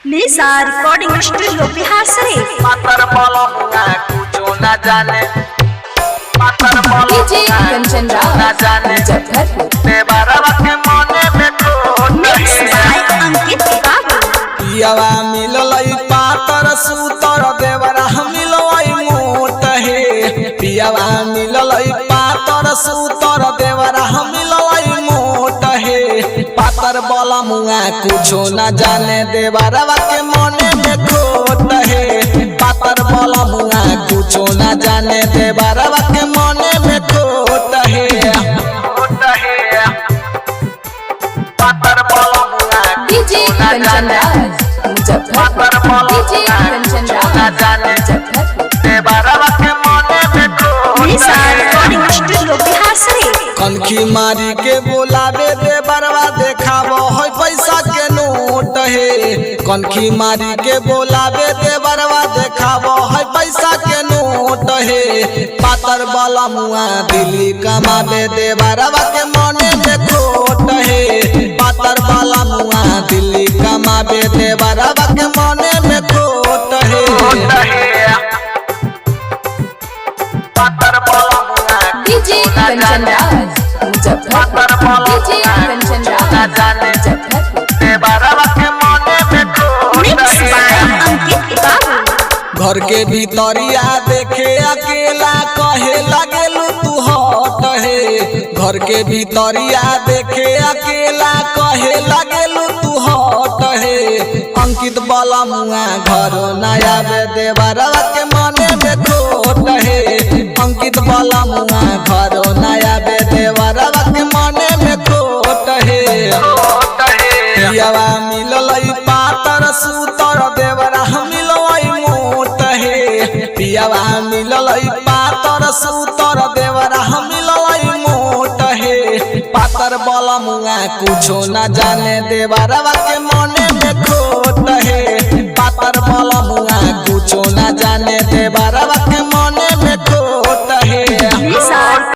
निशा recording studio Bihar Sharif. मातर बोलो मुआ कुछो न जाने, मातर बोलो डीजे कंचन राव न जाने, मुजफ्फरपुर। देवरवा के मने में खोट मिक्स बाय अंकित बाबू। पियावा मिललई पातर सूतर देवरा मिललई मोट हे। पियावा मिललई पातर सूतर देवरा मिललई मोट हे। पातर बोला मुआ कुछो न जाने देवरवा के मने में खोट हे। पातर बोला मुआ कुछो न जाने देवरवा के मने में खोट हे। पातर बोलो मुआ डीजे कंचन राव मुजफ्फरपुर। डीजे कंचन राव मुजफ्फरपुर। देवरवा के मने में खोट निशा रिकॉर्डिंग स्टूडियो बिहार शरीफ। कनखी मारी के बोलावे देवरवा देखावो है पैसा के नोट हे। कनखी मारी के बोलावे देवरवा देखावो है पैसा के नोट हे। पातर वाला मुआ दिल्ली कमावे देवरवा के मने में खोट हे। पातर वाला मुआ दिल्ली कमावे देवरवा के मने में खोट हे। पातर बोलो मुआ डीजे कंचन राव मुजफ्फरपुर। डीजे कंचन राव मुजफ्फरपुर। देवरवा के मने में खोट मिक्स बाय अंकित बाबू। घर के भीतरिया देखे अकेला कहे लगेलू तू हट हे। घर के भीतरिया देखे अकेला कहे लगेलू तू हट हे। अंकित वाला मुआ घरो नया बे देवरवा के मने में खोट हे। अंकित वाला मुआ घरो नया बे देवरवा के मने में खोट हे। पियावा मिललई पातर सूतर देवरा मिललई मोट हे। पियावा मिललई पातर सूतर देवरा मिललई मोट हे। पातर वाला मुआ कुछो न जाने देवरवा के मने में खोट हे। पातर वाला मुआ कुछो न जाने देवरवा